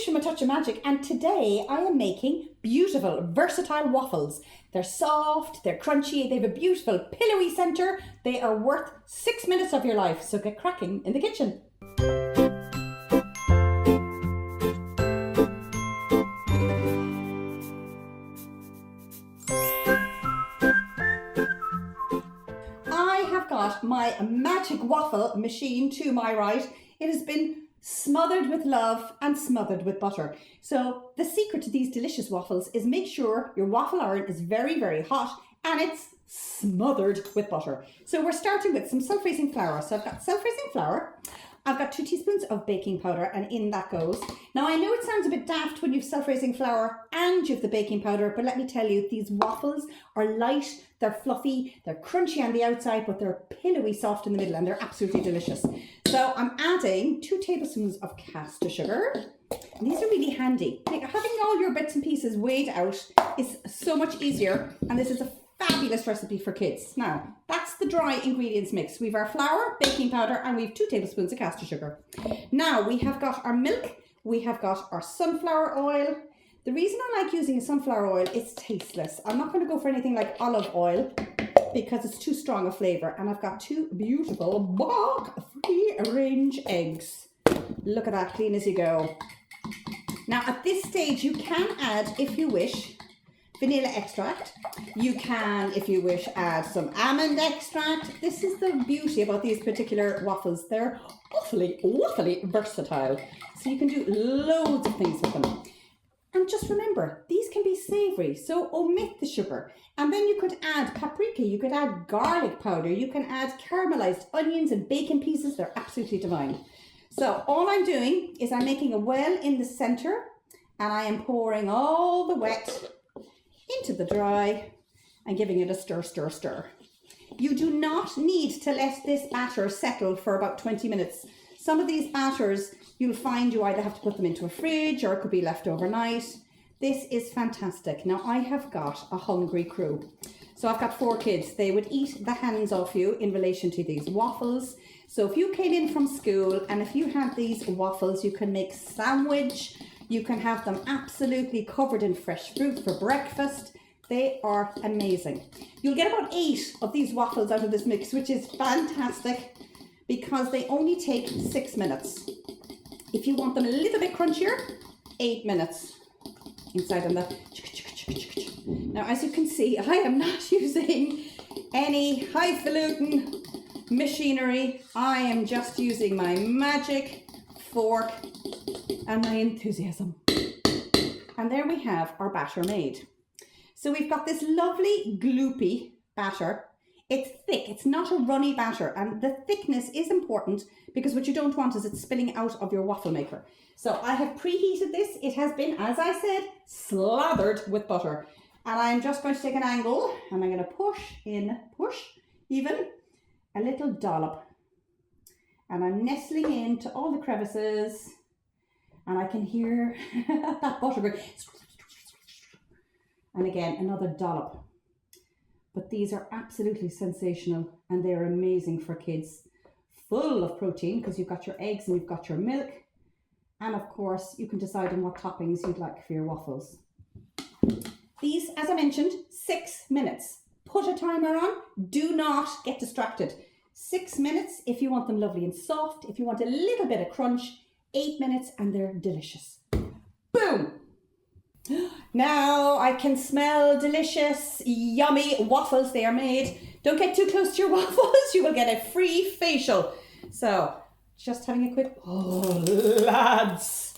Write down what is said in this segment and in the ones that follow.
Louise from A Touch of Magic, and today I am making beautiful, versatile waffles. They're soft, they're crunchy, they have a beautiful pillowy centre. They are worth 6 minutes of your life, so get cracking in the kitchen. I have got my magic waffle machine to my right. It has been smothered with love and smothered with butter. So the secret to these delicious waffles is make sure your waffle iron is very, very hot and it's smothered with butter. So we're starting with some self-raising flour. So I've got self-raising flour. I've got 2 teaspoons of baking powder, and in that goes. Now I know it sounds a bit daft when you've self-raising flour and you've the baking powder, but let me tell you, these waffles are light, they're fluffy, they're crunchy on the outside, but they're pillowy soft in the middle, and they're absolutely delicious. So I'm adding 2 tablespoons of caster sugar. And these are really handy. Having all your bits and pieces weighed out is so much easier, and this is a fabulous recipe for kids. Now, that's the dry ingredients mix. We've our flour, baking powder, and we've 2 tablespoons of caster sugar. Now, we have got our milk, we have got our sunflower oil. The reason I like using a sunflower oil, it's tasteless. I'm not going to go for anything like olive oil because it's too strong a flavour. And I've got 2 beautiful bog free-range eggs. Look at that, clean as you go. Now, at this stage, you can add, if you wish, vanilla extract. You can, if you wish, add some almond extract. This is the beauty about these particular waffles. They're awfully versatile. So you can do loads of things with them. And just remember, these can be savoury, so omit the sugar. And then you could add paprika, you could add garlic powder, you can add caramelised onions and bacon pieces. They're absolutely divine. So all I'm doing is I'm making a well in the centre, and I am pouring all the wet into the dry and giving it a stir, stir, stir. You do not need to let this batter settle for about 20 minutes. Some of these batters, you'll find you either have to put them into a fridge or it could be left overnight. This is fantastic. Now I have got a hungry crew. So I've got 4 kids. They would eat the hands off you in relation to these waffles. So if you came in from school and if you had these waffles, you can make sandwich. You can have them absolutely covered in fresh fruit for breakfast. They are amazing. You'll get about 8 of these waffles out of this mix, which is fantastic because they only take 6 minutes. If you want them a little bit crunchier, 8 minutes inside on the. Now, as you can see, I am not using any highfalutin machinery. I am just using my magic fork and my enthusiasm. And there we have our batter made. So we've got this lovely gloopy batter. It's thick, it's not a runny batter, and the thickness is important because what you don't want is it spilling out of your waffle maker. So I have preheated this. It has been, as I said, slathered with butter. And I'm just going to take an angle and I'm going to push even a little dollop. And I'm nestling into all the crevices. And I can hear that butter go. And again, another dollop. But these are absolutely sensational and they're amazing for kids. Full of protein because you've got your eggs and you've got your milk. And of course, you can decide on what toppings you'd like for your waffles. These, as I mentioned, 6 minutes. Put a timer on. Do not get distracted. 6 minutes if you want them lovely and soft. If you want a little bit of crunch, 8 minutes and they're delicious. Boom! Now I can smell delicious, yummy waffles. They are made. Don't get too close to your waffles. You will get a free facial. So, just having a quick, oh lads.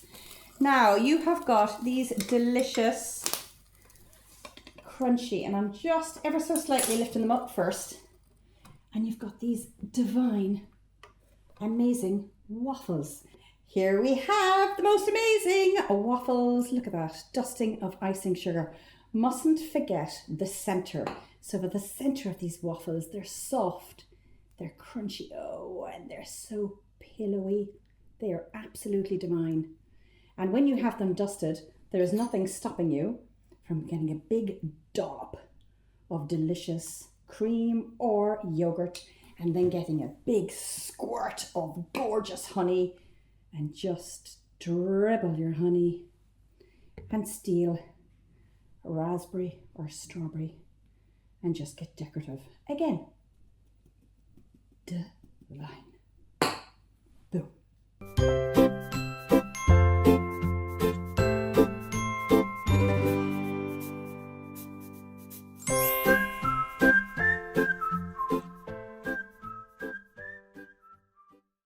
Now you have got these delicious, crunchy, and I'm just ever so slightly lifting them up first. And you've got these divine, amazing waffles. Here we have the most amazing waffles. Look at that, dusting of icing sugar. Mustn't forget the center. So for the center of these waffles, they're soft, they're crunchy, oh, and they're so pillowy. They are absolutely divine. And when you have them dusted, there is nothing stopping you from getting a big dollop of delicious cream or yogurt, and then getting a big squirt of gorgeous honey and just dribble your honey and steal a raspberry or strawberry and just get decorative. Again, divine. Boom.